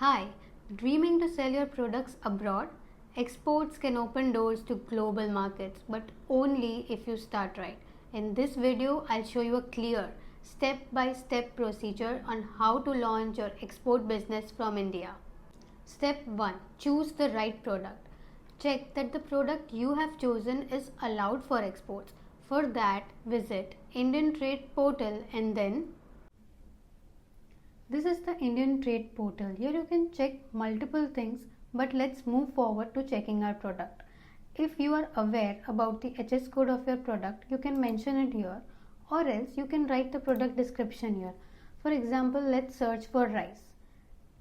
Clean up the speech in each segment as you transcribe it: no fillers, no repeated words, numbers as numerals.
Hi, dreaming to sell your products abroad? Exports can open doors to global markets, but only if you start right. In this video, I'll show you a clear step-by-step procedure on how to launch your export business from India. Step 1. Choose the right product. Check that the product you have chosen is allowed for exports. For that, visit Indian Trade Portal and then this is the Indian Trade Portal. Here you can check multiple things, but let's move forward to checking our product. If you are aware about the HS code of your product, you can mention it here, or else you can write the product description here. For example, let's search for rice.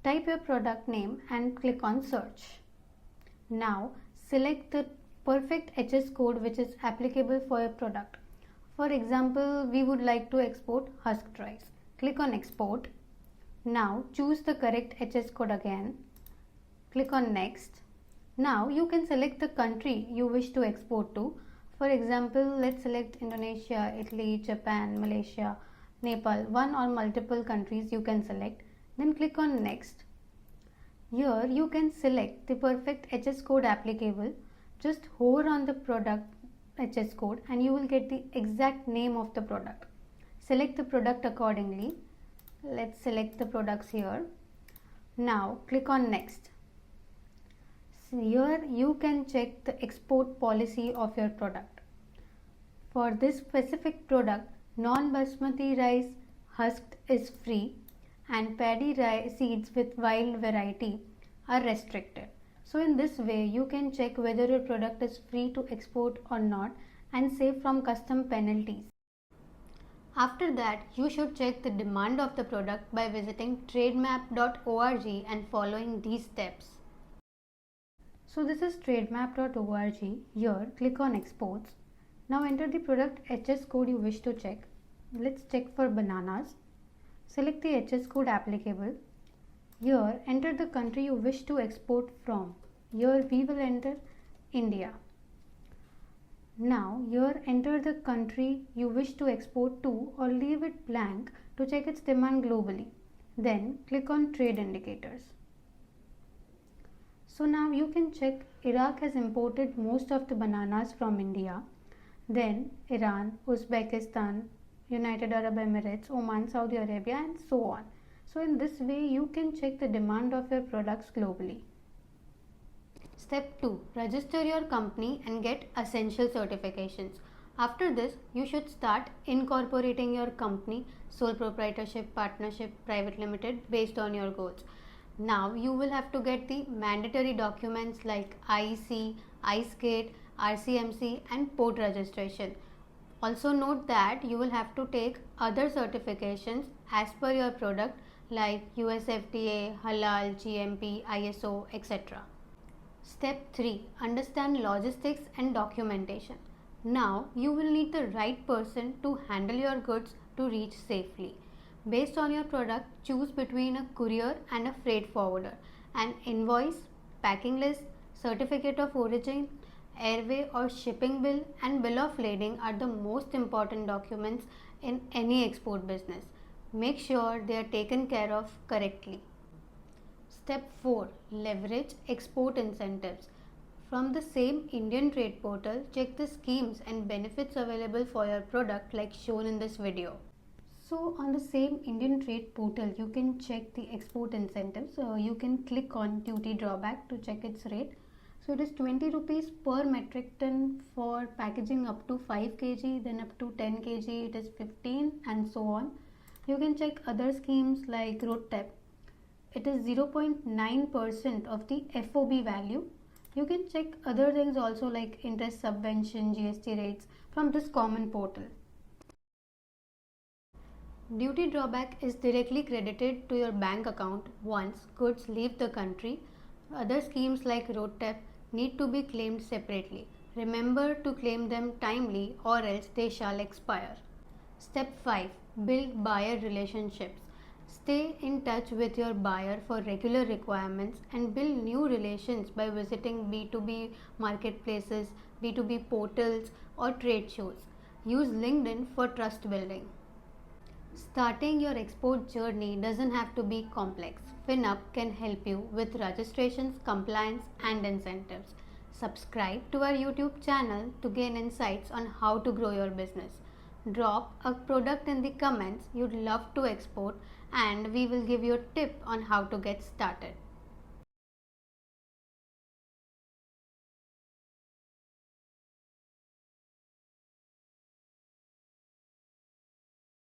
Type your product name and click on search. Now select the perfect HS code which is applicable for your product. For example, we would like to export husked rice. Click on export. Now choose the correct HS code again. Click on next. Now you can select the country you wish to export to. For example, let's select Indonesia, Italy, Japan, Malaysia, Nepal. One or multiple countries you can select. Then click on next. Here you can select the perfect HS code applicable. Just hover on the product HS code and you will get the exact name of the product. Select the product accordingly. Let's select the products here. Now click on next. Here you can check the export policy of your product. For this specific product, non-basmati rice husked is free and paddy rice seeds with wild variety are restricted. So in this way you can check whether your product is free to export or not and save from custom penalties. After that, you should check the demand of the product by visiting trademap.org and following these steps. So this is trademap.org. Here, click on exports. Now enter the product HS code you wish to check. Let's check for bananas. Select the HS code applicable. Here, enter the country you wish to export from. Here we will enter India. Now here enter the country you wish to export to or leave it blank to check its demand globally. Then click on trade indicators. So now you can check Iraq has imported most of the bananas from India. Then Iran, Uzbekistan, United Arab Emirates, Oman, Saudi Arabia and so on. So in this way you can check the demand of your products globally. Step 2. Register your company and get essential certifications. After this, you should start incorporating your company, sole proprietorship, partnership, private limited based on your goals. Now you will have to get the mandatory documents like IEC, IceGate, RCMC and port registration. Also note that you will have to take other certifications as per your product like US FDA, Halal, GMP, ISO, etc. Step 3. Understand logistics and documentation. Now you will need the right person to handle your goods to reach safely. Based on your product, choose between a courier and a freight forwarder. An invoice, packing list, certificate of origin, airway or shipping bill and bill of lading are the most important documents in any export business. Make sure they are taken care of correctly. Step 4. Leverage export incentives. From the same Indian Trade Portal, check the schemes and benefits available for your product like shown in this video. So on the same Indian Trade Portal, you can check the export incentives. You can click on duty drawback to check its rate. So it is 20 rupees per metric ton for packaging up to 5 kg, then up to 10 kg it is 15 and so on. You can check other schemes like road tap. It is 0.9% of the FOB value. You can check other things also like interest subvention, GST rates from this common portal. Duty drawback is directly credited to your bank account once goods leave the country. Other schemes like road tap need to be claimed separately. Remember to claim them timely or else they shall expire. Step 5. Build buyer relationships. Stay in touch with your buyer for regular requirements and build new relations by visiting B2B marketplaces, B2B portals or trade shows. Use LinkedIn for trust building. Starting your export journey doesn't have to be complex. FinUp can help you with registrations, compliance, and incentives. Subscribe to our YouTube channel to gain insights on how to grow your business. Drop a product in the comments you'd love to export, and we will give you a tip on how to get started.